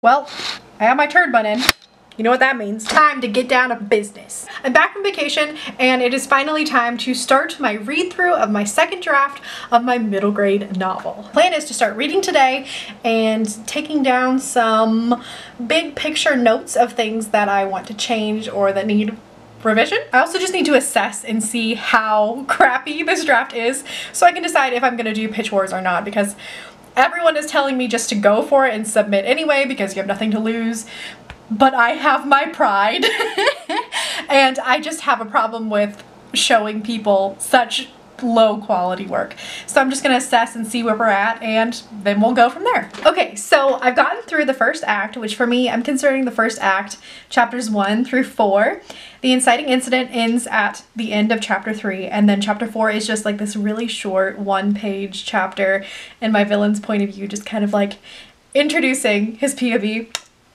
Well, I have my turd bun in. You know what that means. Time to get down to business. I'm back from vacation and it is finally time to start my read through of my second draft of my middle grade novel. The plan is to start reading today and taking down some big picture notes of things that I want to change or that need revision. I also just need to assess and see how crappy this draft is so I can decide if I'm gonna do pitch wars or not, because everyone is telling me just to go for it and submit anyway because you have nothing to lose. But I have my pride and I just have a problem with showing people such low quality work. So I'm just gonna assess and see where we're at and then we'll go from there. Okay, so I've gotten through the first act, which for me, I'm considering the first act, chapters 1 through 4. The inciting incident ends at the end of chapter 3, and then chapter 4 is just like this really short one-page chapter and my villain's point of view, just kind of like introducing his POV.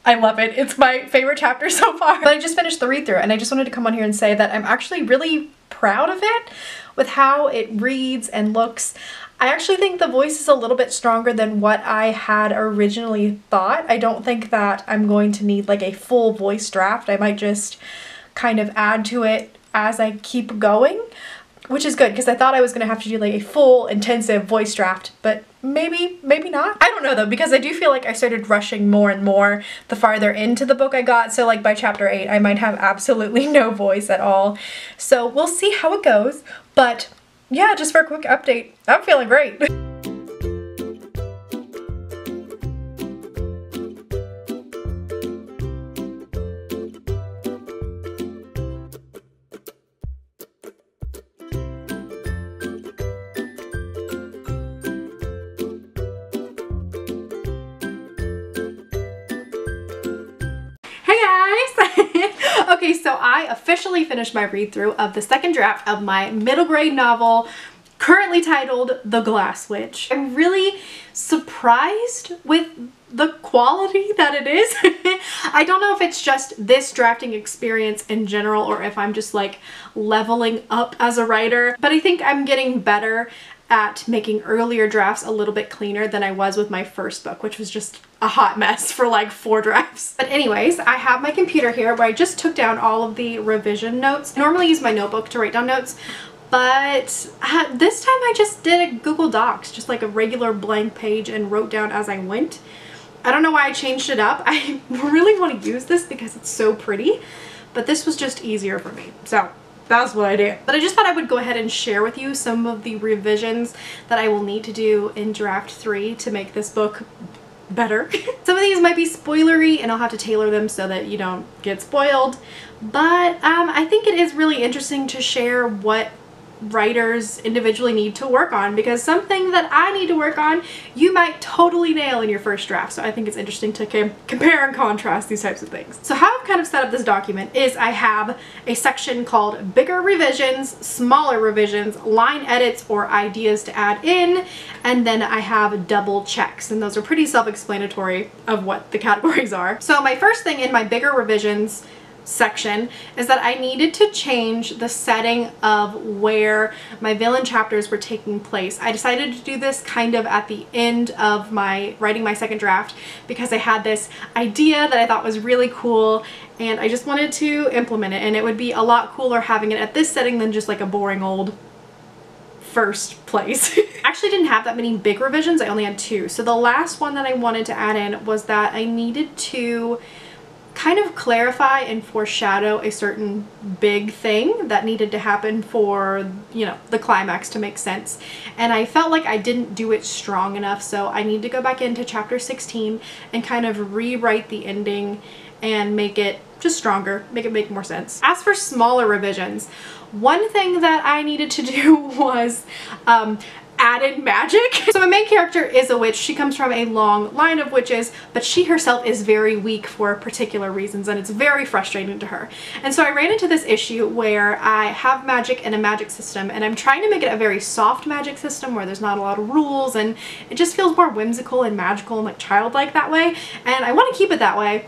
I love it. It's my favorite chapter so far. But I just finished the read through and I just wanted to come on here and say that I'm actually really proud of it with how it reads and looks. I actually think the voice is a little bit stronger than what I had originally thought. I don't think that I'm going to need like a full voice draft. I might just kind of add to it as I keep going, which is good because I thought I was going to have to do like a full intensive voice draft, but maybe not. I don't know though, because I do feel like I started rushing more and more the farther into the book I got. So like by chapter 8, I might have absolutely no voice at all. So we'll see how it goes. But yeah, just for a quick update, I'm feeling great. Okay, so I officially finished my read through of the second draft of my middle grade novel, currently titled The Glass Witch. I'm really surprised with the quality that it is. I don't know if it's just this drafting experience in general or if I'm just like leveling up as a writer, but I think I'm getting better at making earlier drafts a little bit cleaner than I was with my first book, which was just a hot mess for like 4 drafts. But anyways, I have my computer here where I just took down all of the revision notes. I normally use my notebook to write down notes, but this time I just did a Google Docs, just like a regular blank page, and wrote down as I went. I don't know why I changed it up. I really want to use this because it's so pretty, but this was just easier for me. So that's what I did. But I just thought I would go ahead and share with you some of the revisions that I will need to do in draft 3 to make this book better. Some of these might be spoilery and I'll have to tailor them so that you don't get spoiled. But I think it is really interesting to share what writers individually need to work on, because something that I need to work on you might totally nail in your first draft. So I think it's interesting to compare and contrast these types of things. So how I've kind of set up this document is I have a section called bigger revisions, smaller revisions, line edits or ideas to add in, and then I have double checks, and those are pretty self-explanatory of what the categories are. So my first thing in my bigger revisions section is that I needed to change the setting of where my villain chapters were taking place. I decided to do this kind of at the end of my writing my second draft because I had this idea that I thought was really cool and I just wanted to implement it, and it would be a lot cooler having it at this setting than just like a boring old first place. I actually didn't have that many big revisions, I only had 2. So the last one that I wanted to add in was that I needed to kind of clarify and foreshadow a certain big thing that needed to happen for, you know, the climax to make sense. And I felt like I didn't do it strong enough, so I need to go back into chapter 16 and kind of rewrite the ending and make it just stronger, make it make more sense. As for smaller revisions, one thing that I needed to do was added magic. So my main character is a witch. She comes from a long line of witches, but she herself is very weak for particular reasons, and it's very frustrating to her. And so I ran into this issue where I have magic in a magic system, and I'm trying to make it a very soft magic system where there's not a lot of rules, and it just feels more whimsical and magical and like childlike that way, and I want to keep it that way.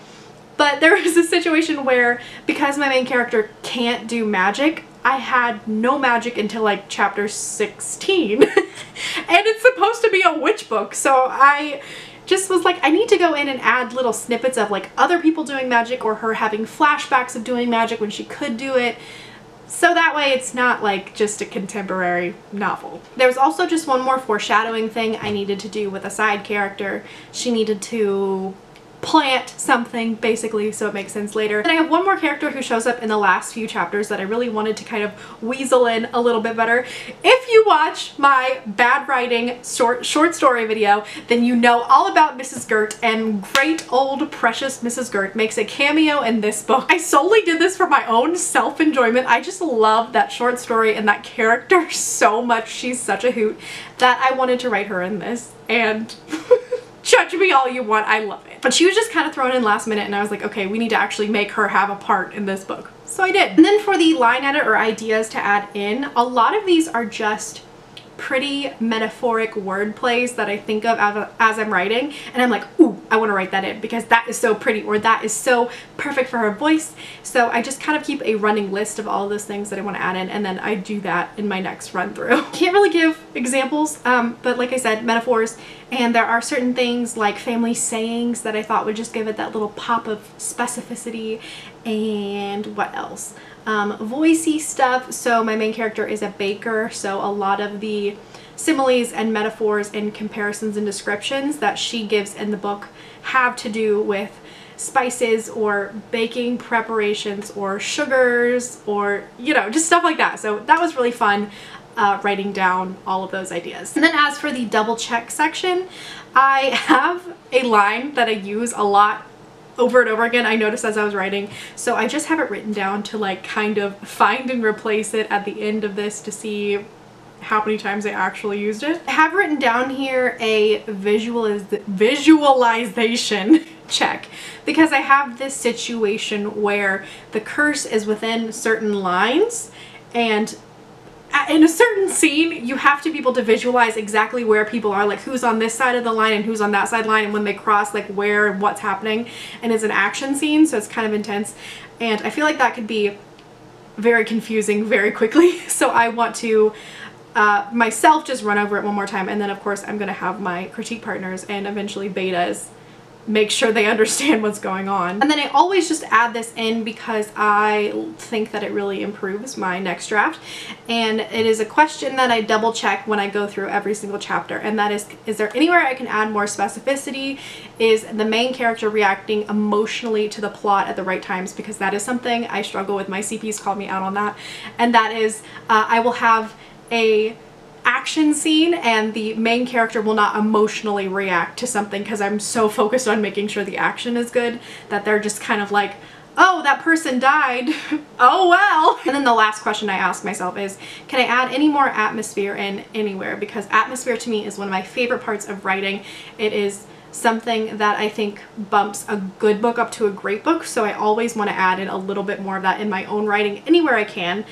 But there was a situation where, because my main character can't do magic, I had no magic until like chapter 16. And it's supposed to be a witch book, so I just was like, I need to go in and add little snippets of like other people doing magic or her having flashbacks of doing magic when she could do it. So that way it's not like just a contemporary novel. There was also just one more foreshadowing thing I needed to do with a side character. She needed to plant something basically so it makes sense later. And I have one more character who shows up in the last few chapters that I really wanted to kind of weasel in a little bit better. If you watch my bad writing short story video, then you know all about Mrs. Gert, and great old precious Mrs. Gert makes a cameo in this book. I solely did this for my own self-enjoyment. I just love that short story and that character so much. She's such a hoot that I wanted to write her in this, and judge me all you want, I love it. But she was just kind of thrown in last minute and I was like, okay, we need to actually make her have a part in this book. So I did. And then for the line edit or ideas to add in, a lot of these are just pretty metaphoric word plays that I think of as I'm writing, and I'm like, ooh, I want to write that in because that is so pretty, or that is so perfect for her voice. So I just kind of keep a running list of all of those things that I want to add in, and then I do that in my next run through. Can't really give examples, but like I said, metaphors, and there are certain things like family sayings that I thought would just give it that little pop of specificity. And what else? Voicey stuff. So my main character is a baker, so a lot of the similes and metaphors and comparisons and descriptions that she gives in the book have to do with spices or baking preparations or sugars or, you know, just stuff like that. So that was really fun writing down all of those ideas. And then as for the double check section, I have a line that I use a lot over and over again, I noticed as I was writing, so I just have it written down to like kind of find and replace it at the end of this to see how many times I actually used it. I have written down here a visualization check because I have this situation where the curse is within certain lines, and in a certain scene you have to be able to visualize exactly where people are, like who's on this side of the line and who's on that side line, and when they cross, like where and what's happening. And it's an action scene, so it's kind of intense, and I feel like that could be very confusing very quickly. So I want to myself just run over it one more time, and then of course I'm gonna have my critique partners and eventually betas make sure they understand what's going on. And then I always just add this in because I think that it really improves my next draft, and it is a question that I double check when I go through every single chapter, and that is there anywhere I can add more specificity? Is the main character reacting emotionally to the plot at the right times? Because that is something I struggle with. My CPs called me out on that, and that is I will have a action scene and the main character will not emotionally react to something because I'm so focused on making sure the action is good that they're just kind of like, oh, that person died. Oh well. And then the last question I ask myself is, can I add any more atmosphere in anywhere? Because atmosphere to me is one of my favorite parts of writing. It is something that I think bumps a good book up to a great book, so I always want to add in a little bit more of that in my own writing anywhere I can.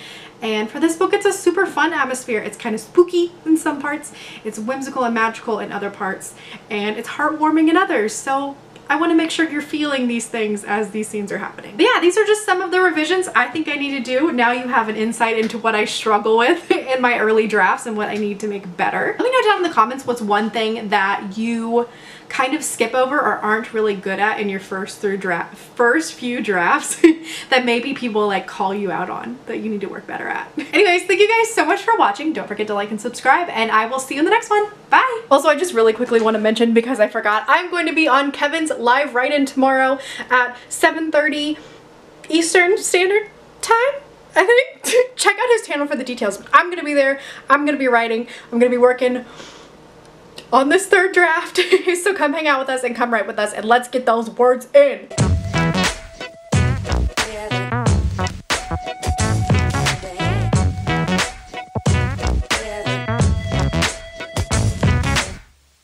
And for this book, it's a super fun atmosphere. It's kind of spooky in some parts, it's whimsical and magical in other parts, and it's heartwarming in others. So I want to make sure you're feeling these things as these scenes are happening. But yeah, these are just some of the revisions I think I need to do. Now you have an insight into what I struggle with in my early drafts and what I need to make better. Let me know down in the comments what's one thing that you kind of skip over or aren't really good at in your first few drafts that maybe people like call you out on that you need to work better at. Anyways, thank you guys so much for watching. Don't forget to like and subscribe, and I will see you in the next one. Bye! Also, I just really quickly want to mention, because I forgot, I'm going to be on Kevin's live write-in tomorrow at 7:30 Eastern Standard Time, I think. Check out his channel for the details. I'm gonna be there, I'm gonna be writing, I'm gonna be working on this third draft. So come hang out with us and come write with us, and let's get those words in.